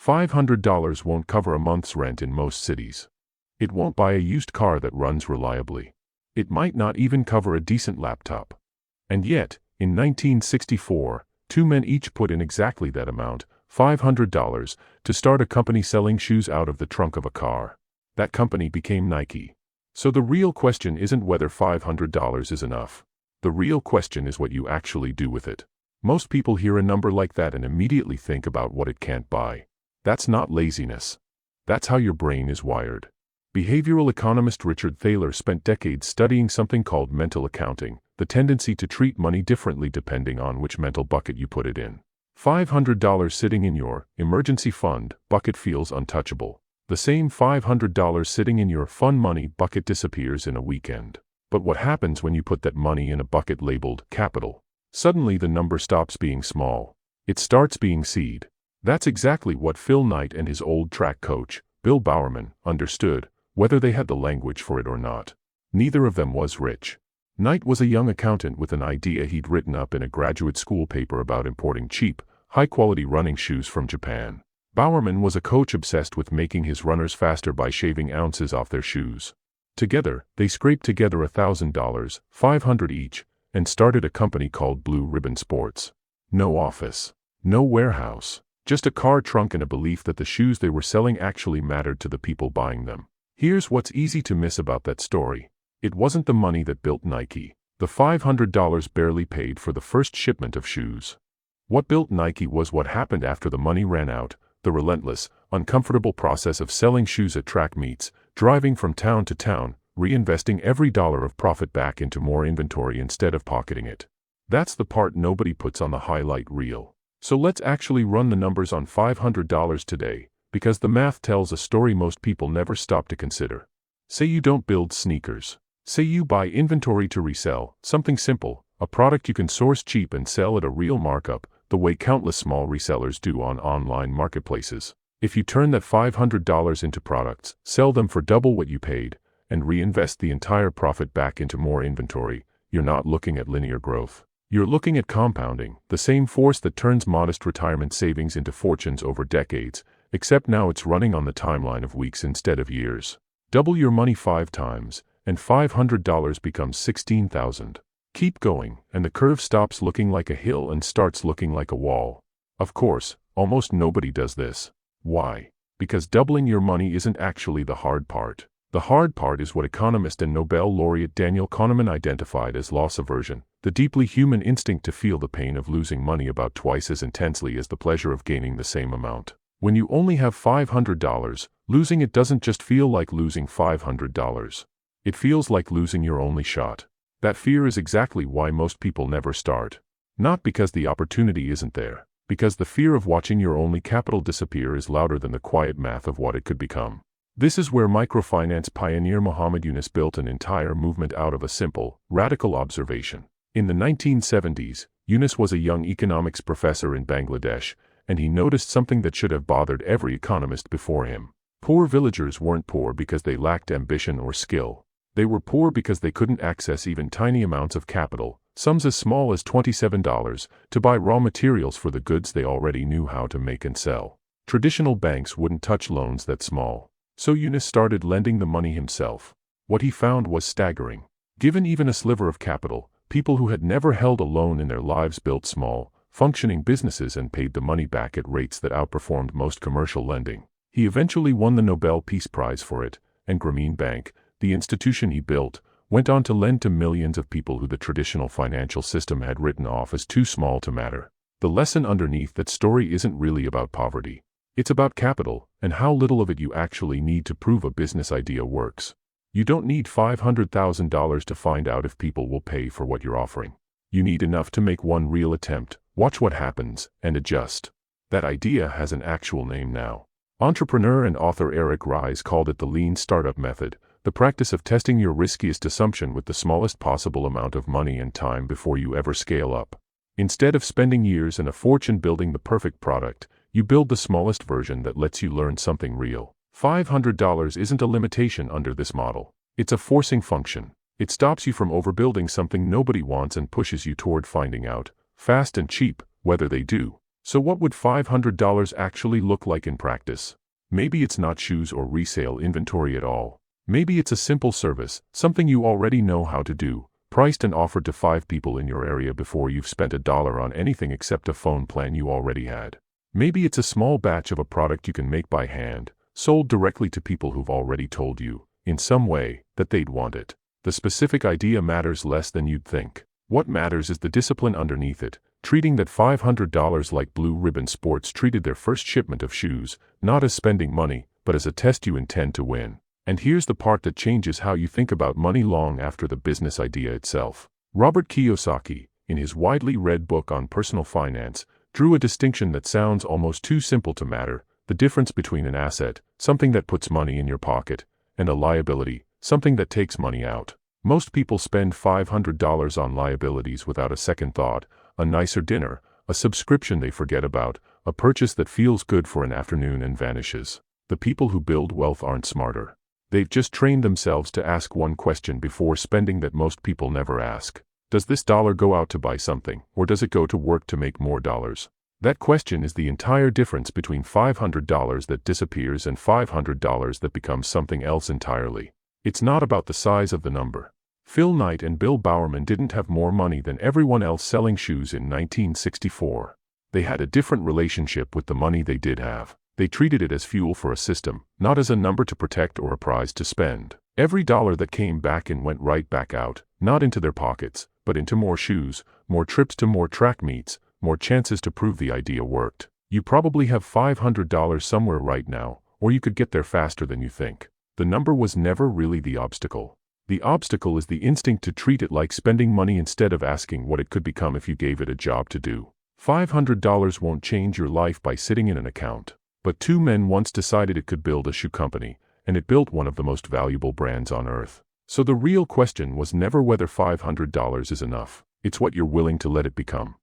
$500 won't cover a month's rent in most cities. It won't buy a used car that runs reliably. It might not even cover a decent laptop. And yet, in 1964, two men each put in exactly that amount, $500, to start a company selling shoes out of the trunk of a car. That company became Nike. So the real question isn't whether $500 is enough. The real question is what you actually do with it. Most people hear a number like that and immediately think about what it can't buy. That's not laziness. That's how your brain is wired. Behavioral economist Richard Thaler spent decades studying something called mental accounting, the tendency to treat money differently depending on which mental bucket you put it in. $500 sitting in your emergency fund bucket feels untouchable. The same $500 sitting in your fun money bucket disappears in a weekend. But what happens when you put that money in a bucket labeled capital? Suddenly the number stops being small. It starts being seed. That's exactly what Phil Knight and his old track coach, Bill Bowerman, understood, whether they had the language for it or not. Neither of them was rich. Knight was a young accountant with an idea he'd written up in a graduate school paper about importing cheap, high-quality running shoes from Japan. Bowerman was a coach obsessed with making his runners faster by shaving ounces off their shoes. Together, they scraped together $1,000, $500 each, and started a company called Blue Ribbon Sports. No office. No warehouse. Just a car trunk and a belief that the shoes they were selling actually mattered to the people buying them. Here's what's easy to miss about that story. It wasn't the money that built Nike. The $500 barely paid for the first shipment of shoes. What built Nike was what happened after the money ran out, the relentless, uncomfortable process of selling shoes at track meets, driving from town to town, reinvesting every dollar of profit back into more inventory instead of pocketing it. That's the part nobody puts on the highlight reel. So let's actually run the numbers on $500 today, because the math tells a story most people never stop to consider. Say you don't build sneakers. Say you buy inventory to resell, something simple, a product you can source cheap and sell at a real markup, the way countless small resellers do on online marketplaces. If you turn that $500 into products, sell them for double what you paid, and reinvest the entire profit back into more inventory, you're not looking at linear growth. You're looking at compounding, the same force that turns modest retirement savings into fortunes over decades, except now it's running on the timeline of weeks instead of years. Double your money 5 times, and $500 becomes $16,000. Keep going, and the curve stops looking like a hill and starts looking like a wall. Of course, almost nobody does this. Why? Because doubling your money isn't actually the hard part. The hard part is what economist and Nobel laureate Daniel Kahneman identified as loss aversion, the deeply human instinct to feel the pain of losing money about twice as intensely as the pleasure of gaining the same amount. When you only have $500, losing it doesn't just feel like losing $500. It feels like losing your only shot. That fear is exactly why most people never start. Not because the opportunity isn't there, because the fear of watching your only capital disappear is louder than the quiet math of what it could become. This is where microfinance pioneer Muhammad Yunus built an entire movement out of a simple, radical observation. In the 1970s, Yunus was a young economics professor in Bangladesh, and he noticed something that should have bothered every economist before him. Poor villagers weren't poor because they lacked ambition or skill. They were poor because they couldn't access even tiny amounts of capital, sums as small as $27, to buy raw materials for the goods they already knew how to make and sell. Traditional banks wouldn't touch loans that small. So Yunus started lending the money himself. What he found was staggering. Given even a sliver of capital, people who had never held a loan in their lives built small, functioning businesses and paid the money back at rates that outperformed most commercial lending. He eventually won the Nobel Peace Prize for it, and Grameen Bank, the institution he built, went on to lend to millions of people who the traditional financial system had written off as too small to matter. The lesson underneath that story isn't really about poverty. It's about capital, and how little of it you actually need to prove a business idea works. You don't need $500,000 to find out if people will pay for what you're offering. You need enough to make one real attempt, watch what happens, and adjust. That idea has an actual name now. Entrepreneur and author Eric Ries called it the lean startup method, the practice of testing your riskiest assumption with the smallest possible amount of money and time before you ever scale up. Instead of spending years and a fortune building the perfect product, you build the smallest version that lets you learn something real. $500 isn't a limitation under this model. It's a forcing function. It stops you from overbuilding something nobody wants and pushes you toward finding out, fast and cheap, whether they do. So what would $500 actually look like in practice? Maybe it's not shoes or resale inventory at all. Maybe it's a simple service, something you already know how to do, priced and offered to 5 people in your area before you've spent $1 on anything except a phone plan you already had. Maybe it's a small batch of a product you can make by hand, sold directly to people who've already told you, in some way, that they'd want it. The specific idea matters less than you'd think. What matters is the discipline underneath it, treating that $500 like Blue Ribbon Sports treated their first shipment of shoes, not as spending money, but as a test you intend to win. And here's the part that changes how you think about money long after the business idea itself. Robert Kiyosaki, in his widely read book on personal finance, drew a distinction that sounds almost too simple to matter: the difference between an asset, something that puts money in your pocket, and a liability, something that takes money out. Most people spend $500 on liabilities without a second thought: a nicer dinner, a subscription they forget about, a purchase that feels good for an afternoon and vanishes. The people who build wealth aren't smarter. They've just trained themselves to ask one question before spending that most people never ask. Does this dollar go out to buy something, or does it go to work to make more dollars? That question is the entire difference between $500 that disappears and $500 that becomes something else entirely. It's not about the size of the number. Phil Knight and Bill Bowerman didn't have more money than everyone else selling shoes in 1964. They had a different relationship with the money they did have. They treated it as fuel for a system, not as a number to protect or a prize to spend. Every dollar that came back in went right back out, not into their pockets, but into more shoes, more trips to more track meets, more chances to prove the idea worked. You probably have $500 somewhere right now, or you could get there faster than you think. The number was never really the obstacle. The obstacle is the instinct to treat it like spending money instead of asking what it could become if you gave it a job to do. $500 won't change your life by sitting in an account. But 2 men once decided it could build a shoe company, and it built one of the most valuable brands on earth. So the real question was never whether $500 is enough. It's what you're willing to let it become.